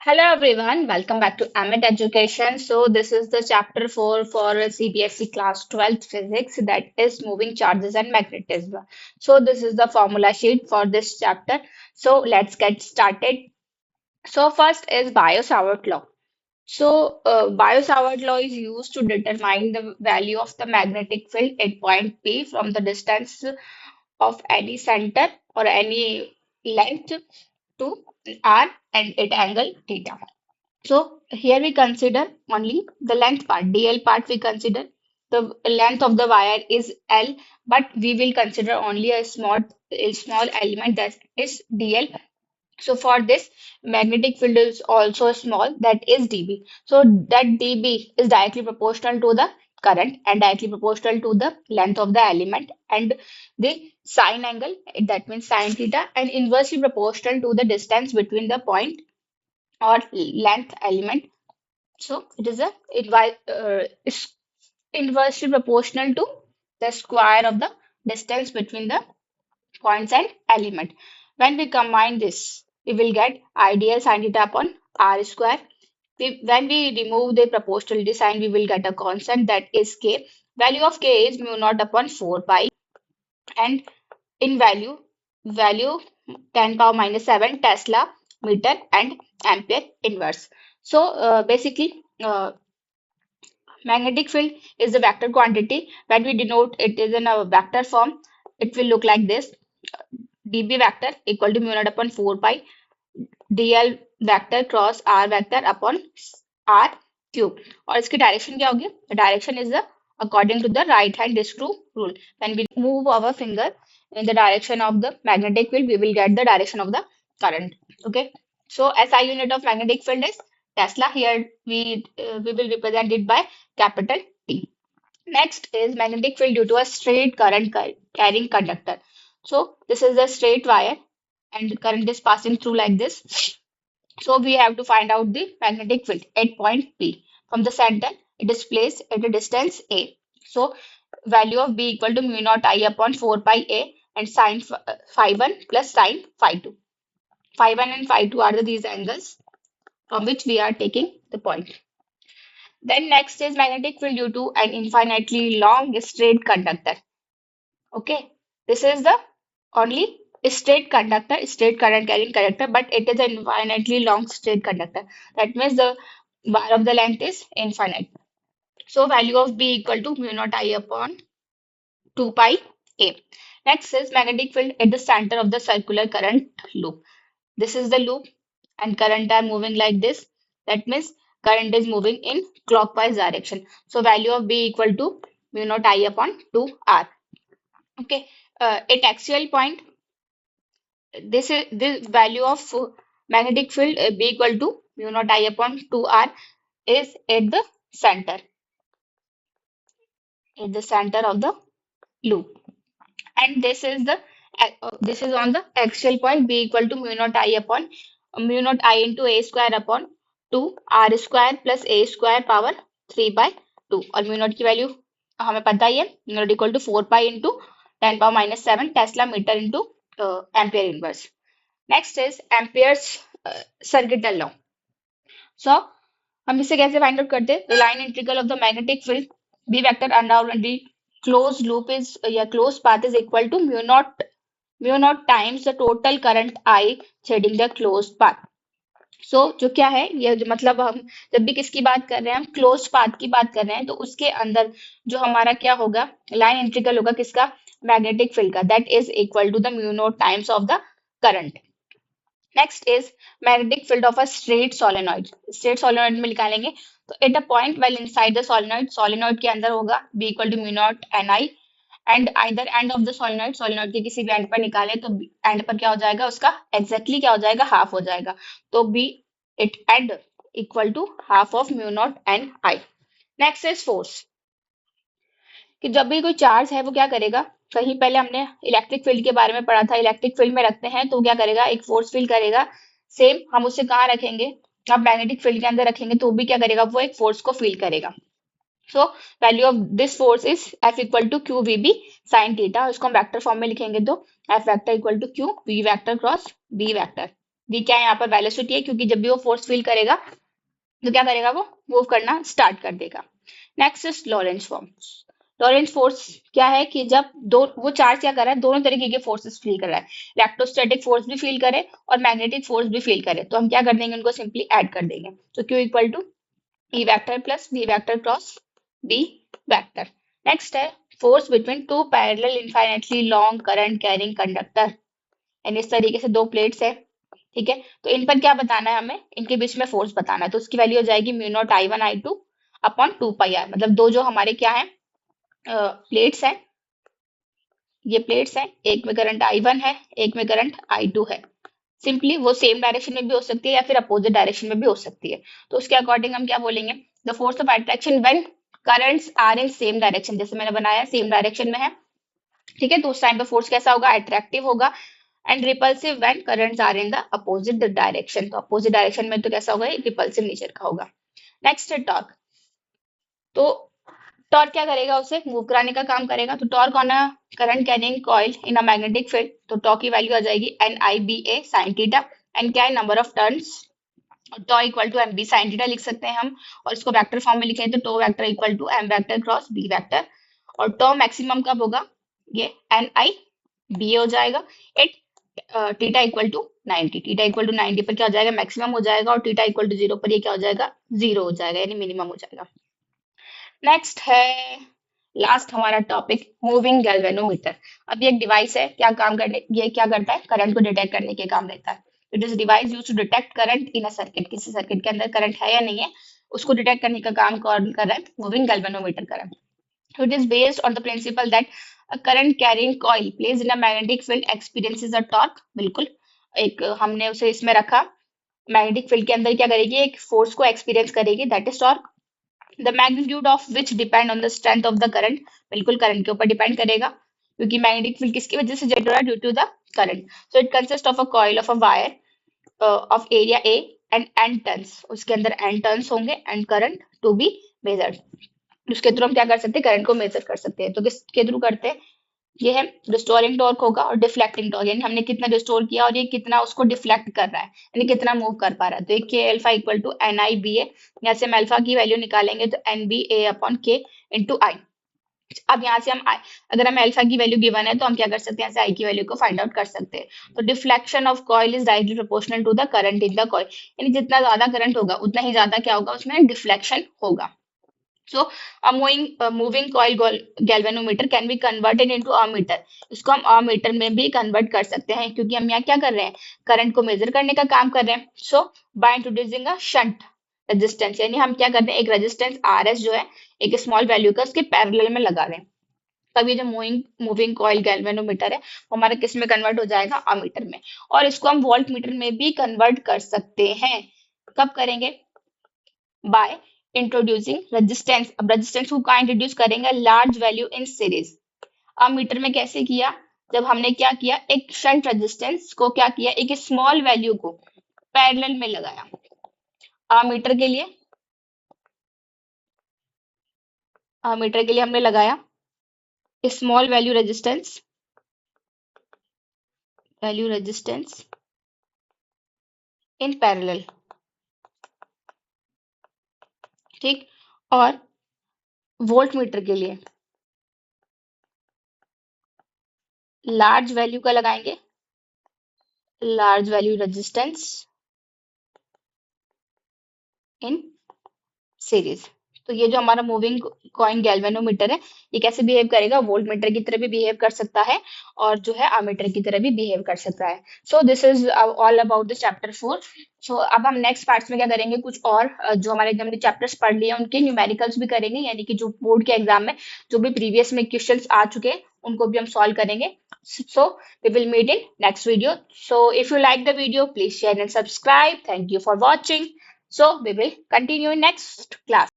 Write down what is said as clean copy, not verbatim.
Hello everyone, welcome back to Amit Education. So this is the chapter 4 for CBSE class 12th physics, that is moving charges and magnetism. So this is the formula sheet for this chapter. So let's get started. So first is Biot-Savart law. So Biot-Savart law is used to determine the value of the magnetic field at point P from the distance of any center or any length to R and at angle theta. So here we consider only the length part, DL part we consider. The length of the wire is L, but we will consider only a small element, that is DL. So for this, magnetic field is also small, that is dB. So that dB is directly proportional to the current and directly proportional to the length of the element, and the sine angle, that means sine theta, and inversely proportional to the distance between the point or length element. So it is is inversely proportional to the square of the distance between the points and element. When we combine this, we will get ideal sine theta upon r square. When we remove the proportionality sign, we will get a constant, that is k. Value of k is mu naught upon 4 pi, and in value 10 power minus 7 Tesla, meter, and ampere inverse. So basically, magnetic field is a vector quantity. When we denote it is in a vector form, it will look like this. dB vector equal to mu naught upon 4 pi dl vector cross r vector upon r cube. और इसकी direction क्या होगी? The direction is the according to the right hand screw rule. When we move our finger in the direction of the magnetic field, we will get the direction of the current. Okay. So SI unit of magnetic field is Tesla. Here we will represent it by capital T. Next is magnetic field due to a straight current carrying conductor. So this is a straight wire and current is passing through like this. So we have to find out the magnetic field at point P. From the center, it is placed at a distance A. So value of B equal to mu naught I upon 4 pi A, and sine phi 1 plus sine phi 2. Phi 1 and phi 2 are these angles from which we are taking the point. Then next is magnetic field due to an infinitely long straight conductor. Okay, this is the only straight conductor, straight current carrying conductor, but it is an infinitely long straight conductor. That means the bar of the length is infinite. So value of B equal to mu naught I upon 2 pi A. Next is magnetic field at the center of the circular current loop. This is the loop and current are moving like this. That means current is moving in clockwise direction. So value of B equal to mu naught I upon 2R. Okay. At axial point, this value of magnetic field B equal to mu naught I upon 2R is at the center of the loop, and this is on the axial point. B equal to mu naught I upon mu naught I into a square upon 2 R square plus a square power 3 by 2, और mu naught की value हमें पता ही है. mu naught equal to 4 pi into 10 power minus 7 Tesla meter into ampere inverse. Next is Ampere's circuital law. So हम इसे कैसे find out करते हैं? The line integral of the magnetic field B vector around the closed loop is या closed path is equal to mu naught times the total current I threading the closed path. So जो क्या है, ये मतलब हम जब भी किसकी बात कर रहे हैं, हम क्लोज्ड पाथ की बात कर रहे हैं, तो उसके अंदर जो हमारा क्या होगा, लाइन इंटीग्रल होगा किसका? मैग्नेटिक फील्ड का. That is equal to the mu naught times of the current. Next is magnetic field of a straight solenoid. Straight solenoid में निकालेंगे तो at a point well inside the solenoid, solenoid के अंदर होगा B equal to mu naught n I, and either end of the solenoid, solenoid के किसी भी and पर निकाले तो एंड पर क्या हो जाएगा, उसका एग्जैक्टली क्या हो जाएगा, हाफ हो जाएगा. तो B at end equal to half of mu naught n I. Next is force. कि जब भी कोई चार्ज है वो क्या करेगा, कहीं पहले हमने इलेक्ट्रिक फील्ड के बारे में पढ़ा था, इलेक्ट्रिक फील्ड में रखते हैं तो वो क्या करेगा, एक फोर्स फील करेगा. सेम हम उसे कहाँ रखेंगे, अब मैग्नेटिक फील्ड के अंदर रखेंगे तो वो भी क्या करेगा, वो एक फोर्स को फील करेगा. So value of this force is F equal to q v B sine theta. इसको हम वेक्टर फॉर्म में लिखेंगे तो F vector equal to q v vector cross B vector. V क्या है यहाँ पर वेलोसिटी है, क्योंकि जब भी वो फोर्स फील करेगा तो क्या करेगा, वो मूव करना स्टार्ट कर देगा। Next is Lawrence force. Lawrence force क्या है कि जब दो वो चार्ज क्या कर रहा है, दोनों तरीके के फोर्सेस फील कर रहा है, इलेक्ट्रोस्टैटिक फोर्स भी फील करे और मैग्नेटिक फोर्स भी फील करे, तो हम क्या कर देंगे, उनको सिंपली ऐड कर देंगे। तो Q equal to E vector plus V vector cross B vector. Next है force between two parallel infinitely long current carrying conductor, यानी इस तरीके से दो प्लेट्स है, ठीक है। तो इन पर क्या बताना है, हमें इनके बीच में फोर्स बताना है, तो उसकी वैल्यू हो जाएगी mu naught I1 I2 upon 2 पाई r, मतलब दो जो हमारे क्या है प्लेट्स हैं, ये प्लेट्स हैं, एक में करंट I1 है, एक में करंट I2 है। सिंपली वो सेम डायरेक्शन में भी हो सकती है या फिर अपोजिट डायरेक्शन में भी हो सकती है। तो उसके अकॉर्डिंग हम क्या बोलेंगे, the force of attraction when currents are in same direction, जैसे मैंने बनाया सेम डायरेक्शन में है, ठीक है, तो उस टाइम पे फोर्स कैसा होगा, अट्रैक्टिव होगा। And repulsive when currents are in the opposite direction, तो अपोजिट डायरेक्शन में तो कैसा होगा, रिपल्सिव नेचर का होगा। नेक्स्ट है टॉर्क। तो टॉर्क क्या करेगा, उसे मूव कराने का काम करेगा। तो torque on a current carrying coil in a magnetic field, तो टॉर्क की वैल्यू आ जाएगी NIBA sin थीटा। एंड क्या है, number of turns, tau equal to MB sin theta लिख सकते हैं हम, और इसको वेक्टर फॉर्म में लिखें तो tau vector equal to M vector cross B vector. और टॉ मैक्सिमम कब होगा, ये NIBA हो जाएगा at theta equal to 90, theta equal to 90 पर क्या हो जाएगा, मैक्सिमम हो जाएगा, और थीटा इक्वल टू 0 पर ये क्या हो जाएगा, 0 हो जाएगा, यानी मिनिमम हो जाएगा। नेक्स्ट है लास्ट हमारा टॉपिक, मूविंग गैल्वेनोमीटर। अब ये एक डिवाइस है, क्या काम करने, ये क्या करता है, करंट को डिटेक्ट करने के काम देता है। It is device use to detect current in a circuit, किसी सर्किट के अंदर करंट है या नहीं है, उसको डिटेक्ट करने का काम कौन कर रहा है, मूविंग गैल्वेनोमीटर कर रहा है। It is based on the principal that a current carrying coil place in a magnetic field experiences a torque, बिल्कुल एक हमने उसे इसमें रखा, मैग्नेटिक फील्ड के अंदर क्या करेगी, एक फोर्स को एक्सपीरियंस करेगी, that is torque, the magnitude of which depend on the strength of the current, बिल्कुल करंट के ऊपर डिपेंड करेगा, क्योंकि मैग्नेटिक फील्ड किसकी वजह से जनरेट हो रहा है, due to the current. So it consist of a coil of a wire of area A and n turns, उसके अंदर n टर्न्स होंगे and current to be measured, उसके थ्रू हम क्या कर सकते हैं, करंट को मेजर कर सकते हैं। तो किसके थ्रू करते हैं, ये है रिस्टोरिंग टॉर्क होगा और डिफ्लेक्टिंग टॉर्क, यानी हमने कितना रिस्टोर किया और ये कितना उसको डिफ्लेक्ट कर रहा है, यानी कितना मूव कर पा रहा है। तो एक के अल्फा इक्वल टू NIBA, यहाँ से हम अल्फा की वैल्यू निकालेंगे तो NBA अपॉन K इंटू आई। अब यहाँ से हम I, अगर हमें अल्फा की वैल्यू गिवन है तो हम क्या कर सकते हैं, यहाँ से I की वैल्यू को फाइंड आउट कर सकते हैं। तो deflection of coil is directly proportional to the current in the coil, यानी जितना ज्यादा करंट होगा उतना ही ज्यादा क्या होगा, उसमें डिफ्लेक्शन होगा। So a moving coil galvanometer can be converted into ammeter, इसको हम ammeter में भी कन्वर्ट कर सकते हैं, क्योंकि हम यहाँ क्या कर रहे हैं, करंट को मेजर करने का काम कर रहे हैं। So by introducing a shunt resistance, यानी हम क्या करते हैं, एक रेजिस्टेंस RS जो है एक स्मॉल वैल्यू का उसके पैरेलल में लगा रहे हैं, तब ये जो मूविंग कॉइल गैल्वेनोमीटर है वो हमारा किस में कन्वर्ट हो जाएगा, अमीटर में। और इसको हम वोल्ट मीटर में भी कन्वर्ट कर सकते हैं, कब करेंगे, बाय इंट्रोड्यूसिंग रेजिस्टेंस। अब रेजिस्टेंस को कहाँ इंट्रोड्यूस करेंगे, लार्ज वैल्यू इन सीरीज। अब मीटर में कैसे किया, जब हमने क्या किया, एक शंट रेजिस्टेंस को क्या किया, एक स्मॉल वैल्यू को पैरेलल में लगाया। मीटर के लिए मीटर के लिए हमने लगाया small value resistance in parallel, ठीक। और वोल्ट मीटर के लिए लार्ज वैल्यू का लगाएंगे, large value resistance in series. तो ये जो हमारा मूविंग कॉइन गैल्वेनोमीटर है ये कैसे बिहेव करेगा, वोल्ट मीटर की तरह भी बिहेव कर सकता है और जो है आमीटर की तरह भी बिहेव कर सकता है। So this is all about the chapter 4। सो अब हम नेक्स्ट पार्ट्स में क्या करेंगे, कुछ और जो हमारे हमने चैप्टर्स पढ़ लिए उनके न्यूमेरिकल्स भी करेंगे, यानी कि जो बोर्ड के एग्जाम में जो भी प्रीवियस में क्वेश्चंस आ चुके हैं उनको भी हम सॉल्व करेंगे। So we will meet in next video. So if you like the video, please share and subscribe. Thank you for watching. So we will continue in next class.